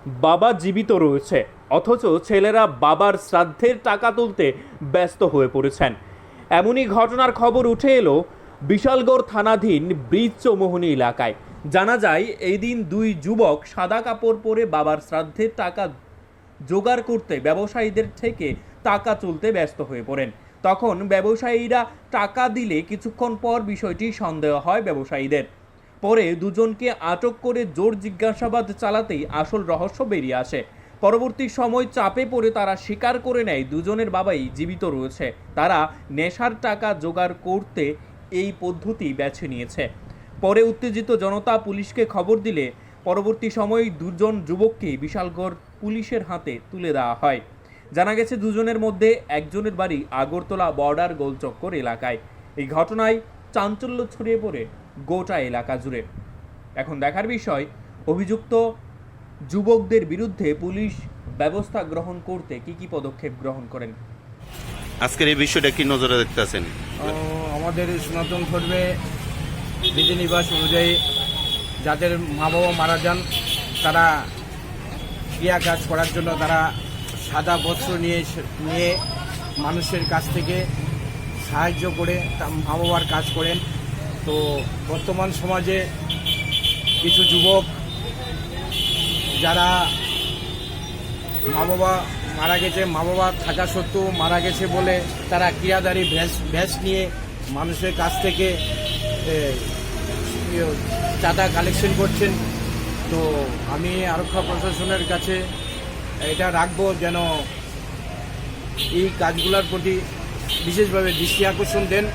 বাবা জীবিত রয়েছে, অথচ ছেলেরা বাবার শ্রাদ্ধের টাকা তুলতে ব্যস্ত হয়ে পড়েছেন। এমনই ঘটনার খবর উঠে এলো বিশালগড় থানাধীন ব্রিজ চৌমুহনী এলাকায়। জানা যায়, এই দিন দুই যুবক সাদা কাপড় পরে বাবার শ্রাদ্ধের টাকা জোগাড় করতে ব্যবসায়ীদের থেকে টাকা তুলতে ব্যস্ত হয়ে পড়েন। তখন ব্যবসায়ীরা টাকা দিলে কিছুক্ষণ পর বিষয়টি সন্দেহ হয় ব্যবসায়ীদের। পরে দুজনকে আটক করে জোর জিজ্ঞাসাবাদ চালাতেই আসল রহস্য বেরিয়ে আসে। পরবর্তী সময় চাপে পড়ে তারা স্বীকার করে নেয় দুজনের বাবাই জীবিত রয়েছে। তারা নেশার টাকা জোগাড় করতে এই পদ্ধতি বেছে নিয়েছে। পরে উত্তেজিত জনতা পুলিশকে খবর দিলে পরবর্তী সময়ে দুজন যুবককে বিশালগড় পুলিশের হাতে তুলে দেওয়া হয়। জানা গেছে, দুজনের মধ্যে একজনের বাড়ি আগরতলা বর্ডার গোলচক্কর এলাকায়। এই ঘটনায় চাঞ্চল্য ছড়িয়ে পড়ে গোটা এলাকা জুড়ে। এখন দেখার বিষয়, অভিযুক্ত যুবকদের বিরুদ্ধে পুলিশ ব্যবস্থা গ্রহণ করতে কি পদক্ষেপ গ্রহণ করেন। আজকের এই বিষয়টা কি নজরে দেখতেছেন? আমাদের সনাতন ধর্মে বিধিনিবাস অনুযায়ী যাদের মা বাবা মারা যান, তারা ক্রিয়া কাজ করার জন্য তারা সাদা বস্ত্র নিয়ে মানুষের কাছ থেকে সাহায্য করে মা বাবার কাজ করেন। তো বর্তমান সমাজে কিছু যুবক যারা মা বাবা মারা গেছে, মা বাবা থাকা সত্ত্বেও মারা গেছে বলে তারা ক্রিয়াদারি ভ্যাস নিয়ে মানুষের কাছ থেকে চাঁদা কালেকশন করছেন। তো আমি আরক্ষা প্রশাসনের কাছে এটা রাখবো যেন এই কাজগুলোর প্রতি বিশেষভাবে দৃষ্টি আকর্ষণ দেন।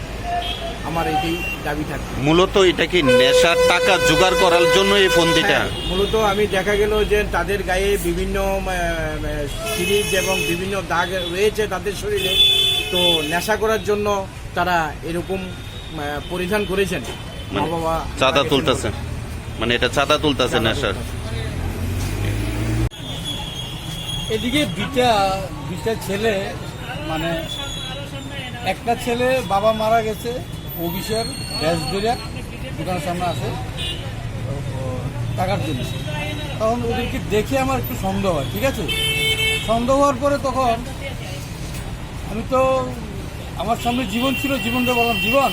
আমার এটাই দাবি থাকে। মূলত এটা কি নেশার টাকা জোগাড় করার জন্য এই ফন্দিটা? মূলত আমি দেখা গেল যে তাদের গায়ে বিভিন্ন সিরিজ এবং বিভিন্ন দাগ রয়েছে তাদের শরীরে, তো নেশা করার জন্য তারা এরকম পরিধান করেছেন। মা বাবা চাঁদা তুলতেছে, মানে এটা চাঁদা তুলতেছে নেশার। এদিকে দুইটা ছেলে, মানে একটা ছেলে বাবা মারা গেছে অফিসের গ্যাস ধরিয়া দোকানের সামনে আছে টাকার জন্য। তখন ওদেরকে দেখে আমার একটু সন্দেহ হয়, ঠিক আছে। সন্দেহ হওয়ার পরে তখন আমি তো আমার সামনে জীবন ছিল, জীবনটা বললাম, জীবন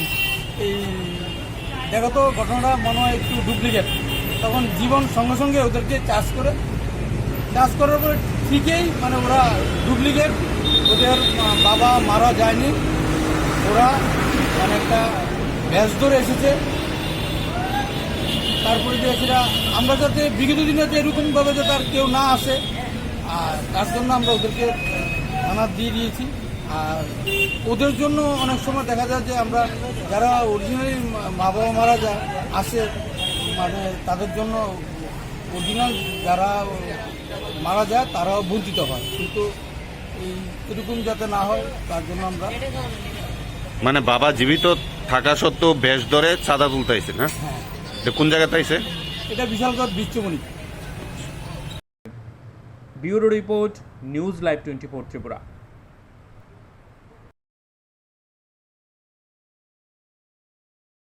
এই দেখো তো ঘটনাটা মনে হয় একটু ডুপ্লিকেট। তখন জীবন সঙ্গে সঙ্গে ওদেরকে চার্জ করার পরে ঠিকই মানে ওরা ডুপ্লিকেট, ওদের বাবা মারা যায়নি, ওরা মানে একটা ব্যাস ধরে এসেছে। তারপরে যে সেটা আমরা যাতে বিগত দিনে যে এরকমভাবে যাতে আর কেউ না আসে, আর তার জন্য আমরা ওদেরকে থানা দিয়ে দিয়েছি। আর ওদের জন্য অনেক সময় দেখা যায় যে আমরা যারা অরিজিনালি মা বাবা মারা যায় আসে, মানে তাদের জন্য অরিজিনাল যারা মারা যায় তারাও বঞ্চিত হয়, কিন্তু এরকম যাতে না হয় তার জন্য আমরা। মানে বাবা জীবিত থাকা সত্ত্বেও বেশ ধরে চাঁদা তুলতে আইছে না? হ্যাঁ, এটা কোন জায়গাতে আইছে? এটা Bishalgarh bridge Choumuhani. Bureau report, news live 24 Tripura.